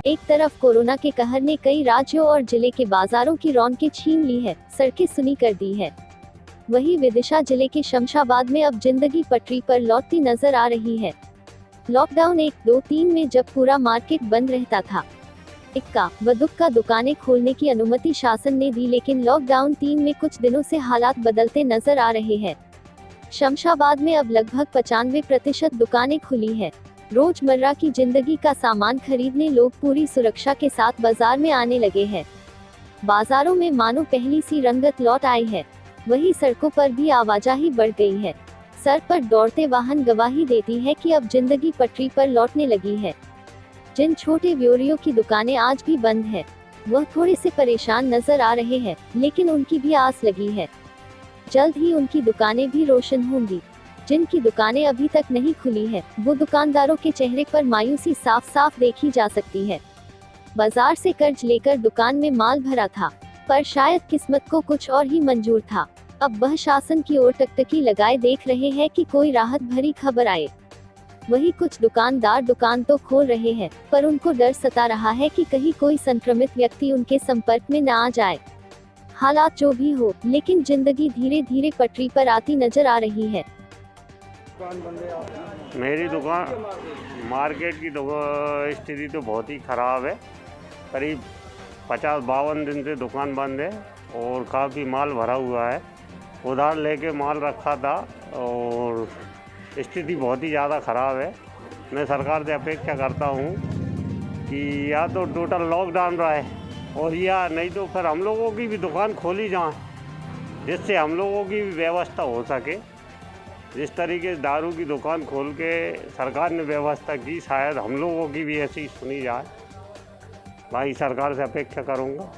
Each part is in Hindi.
एक तरफ कोरोना के कहर ने कई राज्यों और जिले के बाजारों की रौनकें छीन ली है, सड़कें सुनी कर दी है। वहीं विदिशा जिले के शमशाबाद में अब जिंदगी पटरी पर लौटती नजर आ रही है। लॉकडाउन 1, 2, 3 में जब पूरा मार्केट बंद रहता था, इक्का व दुक्का दुकानें खोलने की अनुमति शासन ने दी, लेकिन लॉकडाउन 3 में कुछ दिनों से हालात बदलते नजर आ रहे हैं। शमशाबाद में अब लगभग 95% दुकानें खुली है। रोजमर्रा की जिंदगी का सामान खरीदने लोग पूरी सुरक्षा के साथ बाजार में आने लगे हैं। बाजारों में मानो पहली सी रंगत लौट आई है। वहीं सड़कों पर भी आवाजाही बढ़ गई है। सर पर दौड़ते वाहन गवाही देती है कि अब जिंदगी पटरी पर लौटने लगी है। जिन छोटे व्यापारियों की दुकानें आज भी बंद है, वह थोड़े से परेशान नजर आ रहे हैं, लेकिन उनकी भी आस लगी है। जल्द ही उनकी दुकानें भी रोशन होंगी। जिनकी दुकानें अभी तक नहीं खुली है, वो दुकानदारों के चेहरे पर मायूसी साफ साफ देखी जा सकती है। बाजार से कर्ज लेकर दुकान में माल भरा था, पर शायद किस्मत को कुछ और ही मंजूर था। अब वह शासन की ओर टकटकी लगाए देख रहे हैं कि कोई राहत भरी खबर आए। वही कुछ दुकानदार दुकान तो खोल रहे हैं, पर उनको डर सता रहा है कि कहीं कोई संक्रमित व्यक्ति उनके संपर्क में न आ जाए। हालात जो भी हो, लेकिन जिंदगी धीरे धीरे पटरी पर आती नजर आ रही है। मेरी दुकान मार्केट की स्थिति तो बहुत ही ख़राब है। करीब 50-52 दिन से दुकान बंद है और काफ़ी माल भरा हुआ है। उधार लेके माल रखा था और स्थिति बहुत ही ज़्यादा ख़राब है। मैं सरकार से अपेक्षा करता हूँ कि या तो टोटल लॉकडाउन रहे और या नहीं तो फिर हम लोगों की भी दुकान खोली जाए, जिससे हम लोगों की भी व्यवस्था हो सके। जिस तरीके से दारू की दुकान खोल के सरकार ने व्यवस्था की, शायद हम लोगों की भी ऐसी सुनी जाए। भाई सरकार से अपेक्षा करूँगा।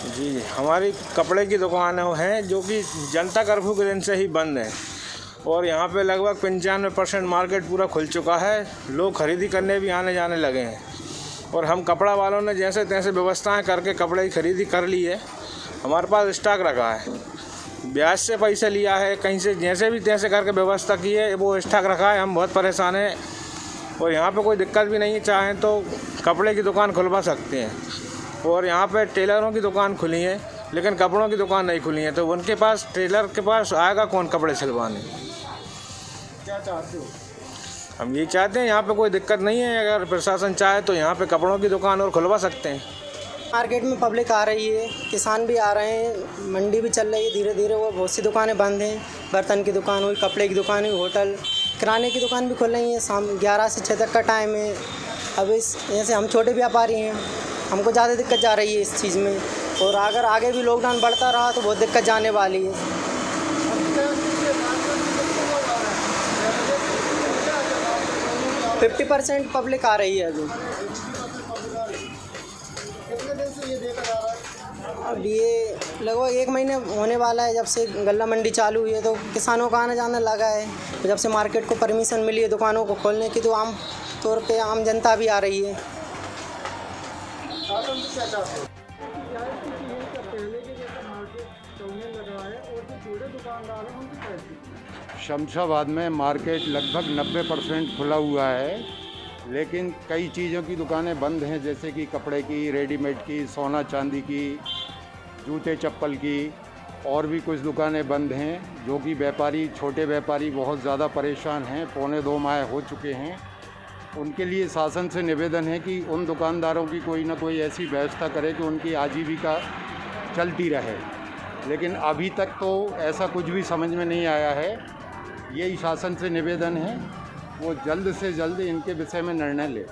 जी, हमारी कपड़े की दुकान है जो कि जनता कर्फ्यू के दिन से ही बंद है और यहाँ पे लगभग 95% मार्केट पूरा खुल चुका है। लोग खरीदी करने भी आने जाने लगे हैं और हम कपड़ा वालों ने जैसे तैसे व्यवस्थाएं करके कपड़े की खरीदी कर ली है। हमारे पास स्टॉक रखा है, ब्याज से पैसे लिया है, कहीं से जैसे भी तैसे करके व्यवस्था की है, वो स्टॉक रखा है। हम बहुत परेशान हैं और यहाँ पे कोई दिक्कत भी नहीं है। चाहें तो कपड़े की दुकान खुलवा सकते हैं और यहाँ पे टेलरों की दुकान खुली है, लेकिन कपड़ों की दुकान नहीं खुली है। तो उनके पास, टेलर के पास आएगा कौन कपड़े सिलवाने? क्या चाहते हो? हम ये चाहते हैं यहाँ पे कोई दिक्कत नहीं है। अगर प्रशासन चाहे तो यहाँ पे कपड़ों की दुकान और खुलवा सकते हैं। मार्केट में पब्लिक आ रही है, किसान भी आ रहे हैं, मंडी भी चल रही है धीरे धीरे। वो बहुत सी दुकानें बंद हैं। बर्तन की दुकान हुई, कपड़े की दुकान हुई, होटल, किराने की दुकान भी खुल रही है। शाम 11 से 6 तक का टाइम है। अब इस जैसे हम छोटे व्यापारी हैं, हमको ज़्यादा दिक्कत जा रही है इस चीज़ में। और अगर आगे भी लॉकडाउन बढ़ता रहा तो बहुत दिक्कत जाने वाली है। 50% पब्लिक आ रही है अभी। अब ये लगभग 1 महीने होने वाला है जब से गल्ला मंडी चालू हुई है, तो किसानों का आना जाना लगा है। जब से मार्केट को परमिशन मिली है दुकानों को खोलने की, तो आम तौर पे आम जनता भी आ रही है। शमशाबाद में मार्केट लगभग 90% खुला हुआ है, लेकिन कई चीज़ों की दुकानें बंद हैं, जैसे कि कपड़े की, रेडीमेड की, सोना चांदी की, जूते चप्पल की, और भी कुछ दुकानें बंद हैं, जो कि व्यापारी, छोटे व्यापारी बहुत ज़्यादा परेशान हैं। 1.25 माह हो चुके हैं। उनके लिए शासन से निवेदन है कि उन दुकानदारों की कोई ना कोई ऐसी व्यवस्था करे कि उनकी आजीविका चलती रहे, लेकिन अभी तक तो ऐसा कुछ भी समझ में नहीं आया है। यही शासन से निवेदन है, वो जल्द से जल्द इनके विषय में निर्णय ले।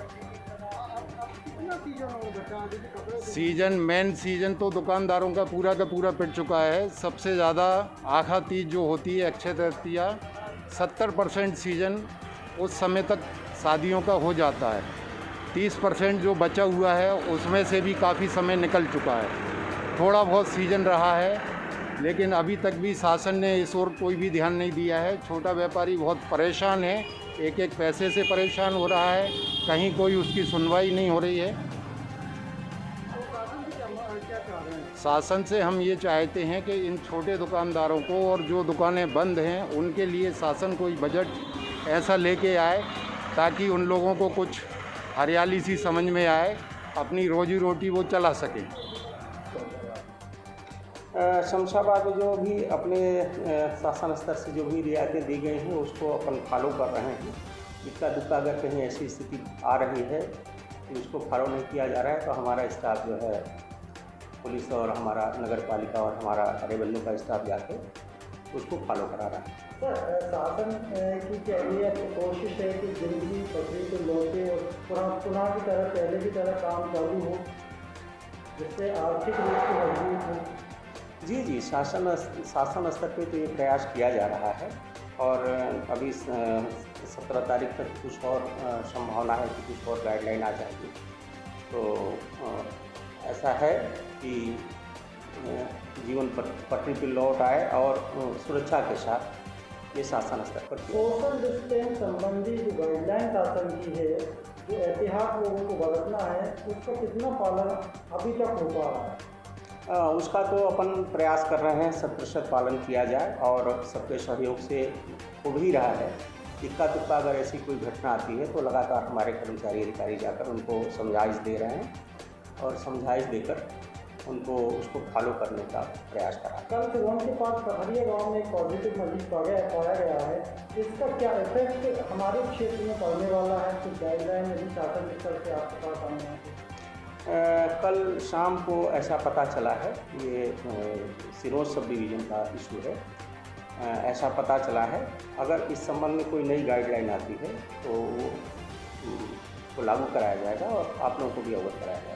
मेन सीजन तो दुकानदारों का पूरा पिट चुका है। सबसे ज़्यादा आखा तीज जो होती है, अक्षय तृतीया, 70% सीजन उस समय तक शादियों का हो जाता है। 30% जो बचा हुआ है उसमें से भी काफ़ी समय निकल चुका है। थोड़ा बहुत सीजन रहा है, लेकिन अभी तक भी शासन ने इस ओर कोई भी ध्यान नहीं दिया है। छोटा व्यापारी बहुत परेशान है, एक पैसे से परेशान हो रहा है, कहीं कोई उसकी सुनवाई नहीं हो रही है। शासन से हम ये चाहते हैं कि इन छोटे दुकानदारों को और जो दुकानें बंद हैं उनके लिए शासन कोई बजट ऐसा लेके आए ताकि उन लोगों को कुछ हरियाली सी समझ में आए, अपनी रोजी रोटी वो चला सकें। शमशाबाद में जो भी अपने शासन स्तर से जो भी रियायतें दी गई हैं उसको अपन फॉलो कर रहे हैं। इक्का दुक्का अगर कहीं ऐसी स्थिति आ रही है कि उसको फॉलो नहीं किया जा रहा है तो हमारा स्टाफ जो है पुलिस और हमारा नगर पालिका और हमारा रेवेन्यू का स्टाफ जाके उसको फॉलो करा रहा है। सर, शासन की क्या ये कोशिश है कि जिंदगी पटरी को लौटे और पुनः की तरह पहले की तरह काम चालू हो, जिससे आर्थिक रूप से मजबूत हो? जी, शासन स्तर पे तो ये प्रयास किया जा रहा है और अभी 17 तारीख तक कुछ और संभावना है कि कुछ और गाइडलाइन आ जाएगी। तो ऐसा है कि जीवन पटरी पर लौट आए और सुरक्षा के साथ ये शासन स्तर पर किया। सोशल डिस्टेंस संबंधी जो गाइडलाइन शासन की है, जो एहतियात लोगों को बरतना है, उसका कितना पालन अभी तक हो पा रहा है? उसका तो अपन प्रयास कर रहे हैं 100% पालन किया जाए और सबके सहयोग से हो भी रहा है। इक्का दुक्का अगर ऐसी कोई घटना आती है तो लगातार हमारे कर्मचारी अधिकारी जाकर उनको समझाइश दे रहे हैं और समझाइश देकर उनको उसको फॉलो करने का प्रयास करा। कल सुबह के पास कठरिया गांव में एक पॉजिटिव मरीज पाया गया है, इसका क्या इफेक्ट हमारे क्षेत्र में पड़ने वाला है? कुछ गाइडलाइन यदि शासन स्तर से आपके पास आने हैं? कल शाम को ऐसा पता चला है, ये सिरोज सब डिवीज़न का इशू है। ऐसा पता चला है, अगर इस संबंध में कोई नई गाइडलाइन आती है तो वो लागू कराया जाएगा और आप लोगों को भी अवगत कराया जाएगा।